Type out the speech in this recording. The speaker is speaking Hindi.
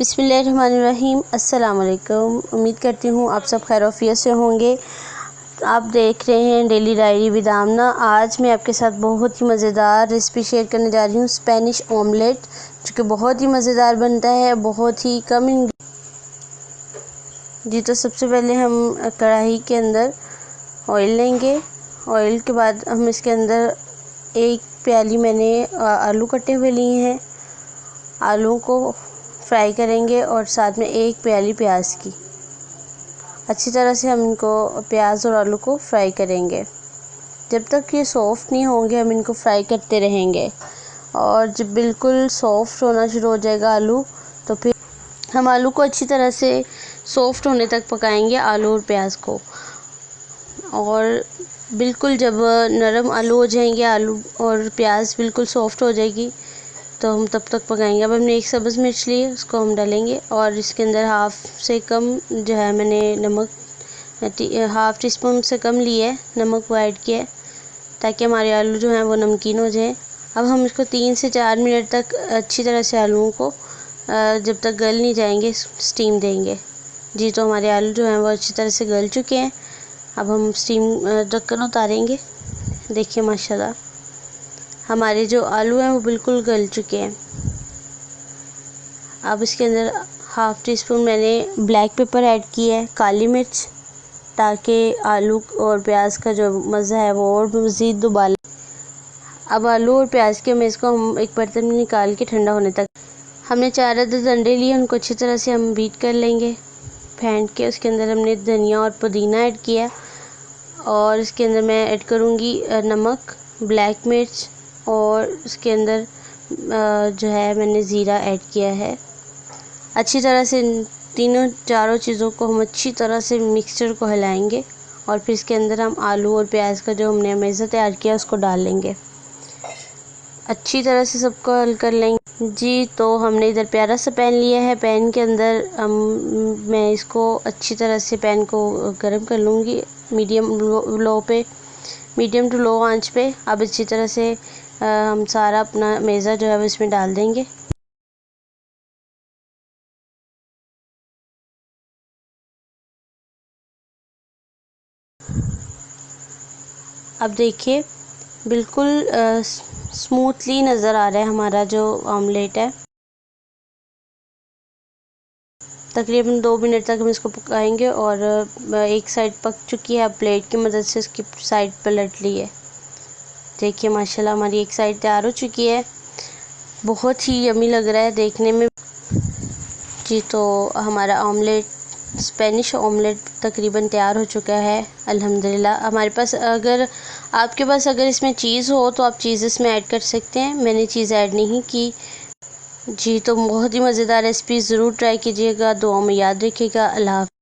बिस्मिल्लाहिर्रहमानिर्रहीम। अस्सलाम वालेकुम। उम्मीद करती हूँ आप सब खैर-ओ-आफ़ियत से होंगे। आप देख रहे हैं डेली डायरी विद आमना। आज मैं आपके साथ बहुत ही मज़ेदार रेसिपी शेयर करने जा रही हूँ, स्पेनिश ऑमलेट, जो कि बहुत ही मज़ेदार बनता है, बहुत ही कम जी। तो सबसे पहले हम कढ़ाई के अंदर ऑयल लेंगे। ऑयल के बाद हम इसके अंदर एक प्याली मैंने आलू कटे हुए लिए हैं। आलू को फ्राई करेंगे और साथ में एक प्याली प्याज की। अच्छी तरह से हम इनको प्याज और आलू को फ्राई करेंगे। जब तक ये सॉफ़्ट नहीं होंगे हम इनको फ्राई करते रहेंगे, और जब बिल्कुल सॉफ़्ट होना शुरू हो जाएगा आलू, तो फिर हम आलू को अच्छी तरह से सॉफ़्ट होने तक पकाएंगे, आलू और प्याज को। और बिल्कुल जब नरम आलू हो जाएंगे, आलू और प्याज बिल्कुल सॉफ़्ट हो जाएगी, तो हम तब तक पकाएंगे। अब हमने एक सब्ज़ मिर्च ली है, उसको हम डालेंगे, और इसके अंदर हाफ़ से कम जो है मैंने नमक, हाफ़ टी स्पून से कम लिया है नमक को ऐड किया है, ताकि हमारे आलू जो हैं वो नमकीन हो जाए। अब हम इसको 3 से 4 मिनट तक अच्छी तरह से आलूओं को जब तक गल नहीं जाएंगे स्टीम देंगे। जी, तो हमारे आलू जो हैं वो अच्छी तरह से गल चुके हैं। अब हम स्टीम ढक्कन उतारेंगे। देखिए माशाल्लाह हमारे जो आलू हैं वो बिल्कुल गल चुके हैं। अब इसके अंदर हाफ़ टी स्पून मैंने ब्लैक पेपर ऐड किया है, काली मिर्च, ताकि आलू और प्याज का जो मज़ा है वो और भी मज़ीद दुबाला। अब आलू और प्याज के मिक्स को हम एक बर्तन में निकाल के ठंडा होने तक, हमने 4 अदद अंडे लिए, उनको अच्छी तरह से हम बीट कर लेंगे फेंट के। उसके अंदर हमने धनिया और पुदीना ऐड किया, और इसके अंदर मैं ऐड करूँगी नमक, ब्लैक मिर्च, और उसके अंदर जो है मैंने ज़ीरा ऐड किया है। अच्छी तरह से तीनों चारों चीज़ों को हम अच्छी तरह से मिक्सचर को हिलाएंगे, और फिर इसके अंदर हम आलू और प्याज का जो हमने मेज़ा तैयार किया उसको डाल लेंगे। अच्छी तरह से सबको हल कर लेंगे। जी, तो हमने इधर प्यारा सा पैन लिया है। पैन के अंदर मैं इसको अच्छी तरह से पैन को गर्म कर लूँगी, मीडियम टू लो आंच पे। अब अच्छी तरह से हम सारा अपना मेज़ा जो है वो इसमें डाल देंगे। अब देखिए बिल्कुल स्मूथली नज़र आ रहा है हमारा जो ऑमलेट है। तकरीबन 2 मिनट तक हम इसको पकाएंगे, और एक साइड पक चुकी है। अब प्लेट की मदद से इसकी साइड पलट ली है। देखिए माशाल्लाह हमारी एक साइड तैयार हो चुकी है। बहुत ही यमी लग रहा है देखने में। जी, तो हमारा ऑमलेट, स्पेनिश ऑमलेट तकरीबन तैयार हो चुका है अल्हम्दुलिल्लाह। हमारे पास आपके पास अगर इसमें चीज़ हो तो आप चीज़ इसमें ऐड कर सकते हैं। मैंने चीज़ ऐड नहीं की। जी, तो बहुत ही मज़ेदार रेसिपी, ज़रूर ट्राई कीजिएगा। दुआ में याद रखिएगा। अल्लाह हाफ़िज़।